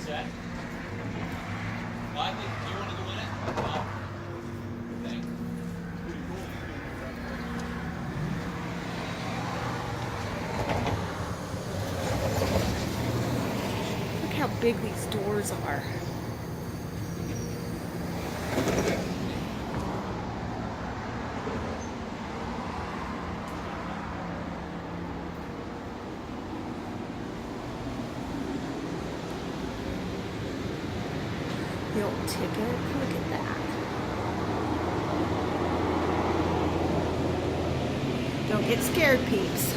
set? Well, I think, do you want to go in it? No. Okay. Look how big these doors are. The old ticket, look at that. Don't get scared, peeps.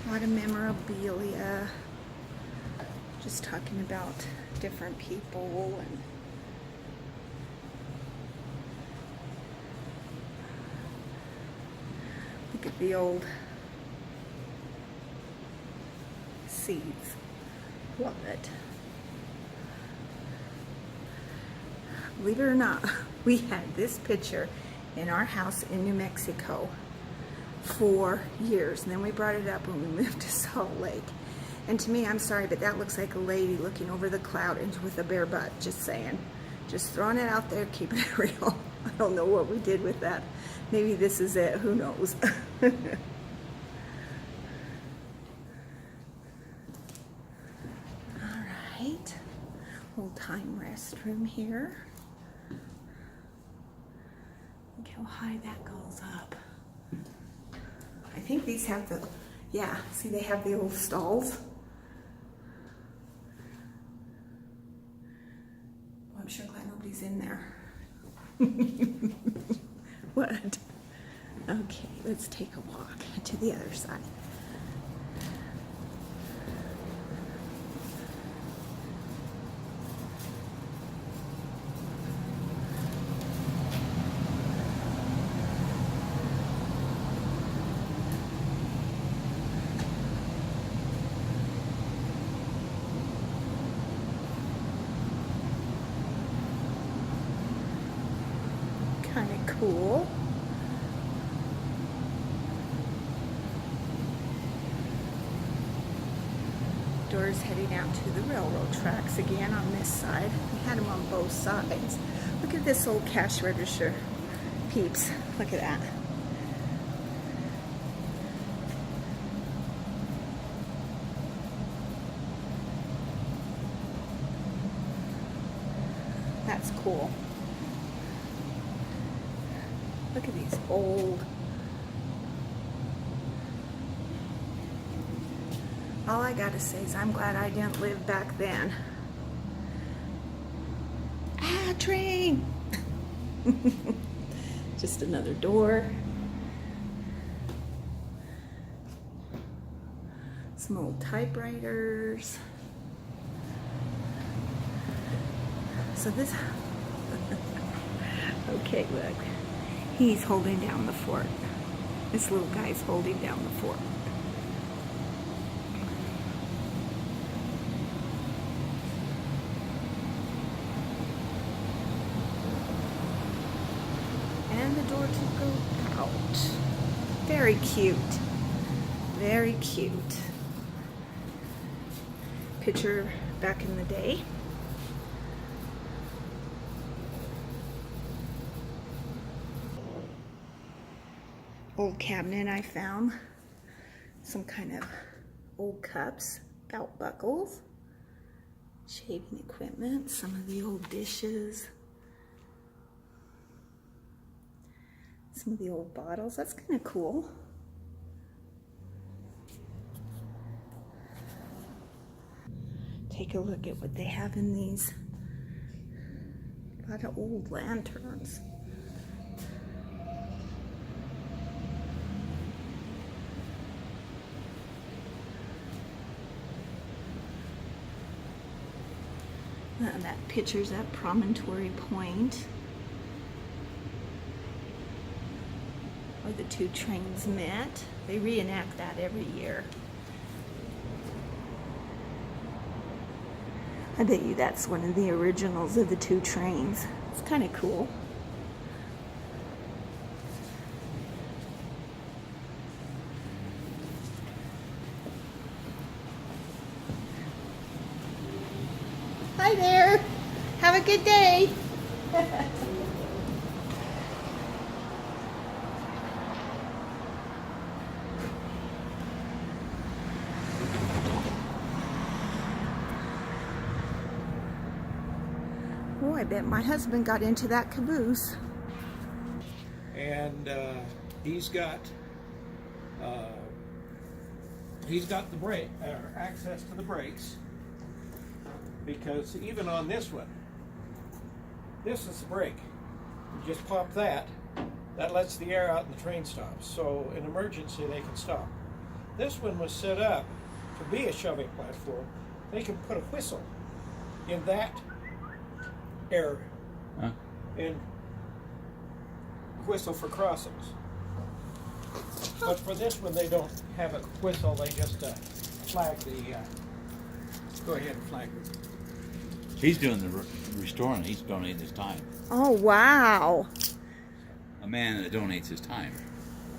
A lot of memorabilia, just talking about different people and look at the old seats. Love it. Believe it or not, we had this picture in our house in New Mexico for years, and then we brought it up when we moved to Salt Lake. And to me, I'm sorry, but that looks like a lady looking over the cloud and with a bare butt. Just saying, just throwing it out there, keeping it real. I don't know what we did with that. Maybe this is it, who knows. All right, old time restroom here. Look how high that goes up. I think these have the, yeah, see they have the old stalls. Well, I'm sure glad nobody's in there. What? Okay, let's take a walk to the other side. Kind of cool. Doors heading out to the railroad tracks again on this side. We had them on both sides. Look at this old cash register, peeps. Look at that. That's cool. Look at these old. All I gotta say is I'm glad I didn't live back then. Ah, train! Just another door. Some old typewriters. So this, okay, look. He's holding down the fort. This little guy's holding down the fort. And the door to go out. Very cute. Very cute. Picture back in the day. Old cabinet I found. Some kind of old cups, belt buckles, shaving equipment, some of the old dishes, some of the old bottles. That's kind of cool. Take a look at what they have in these. A A lot of old lanterns. And that picture's at Promontory Point, where the two trains met. They reenact that every year. I bet you that's one of the originals of the two trains. It's kind of cool. Hi there. Have a good day. Oh, I bet my husband got into that caboose. And he's got the brake, access to the brakes, because even on this one, this is the brake. You just pop that lets the air out and the train stops. So in emergency they can stop. This one was set up to be a shoving platform. They can put a whistle in that area and whistle for crossings. But for this one, they don't have a whistle. They just flag the. Go ahead and flag it. He's doing the restoring. He's donating his time. Oh, wow. A man that donates his time.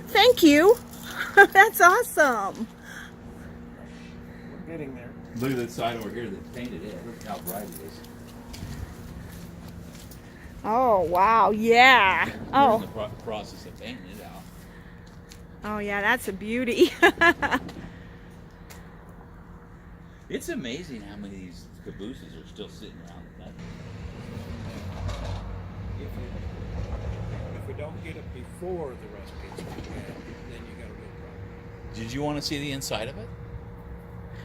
Thank you. That's awesome. We're getting there. Look at that side over here that's painted in. Look how bright it is. Oh, wow. Yeah. We're in the process of painting it out. Oh, yeah, that's a beauty. It's amazing how many of these cabooses are still sitting around. If we don't get it before the rest gets bad, then you got a real problem. Did you want to see the inside of it?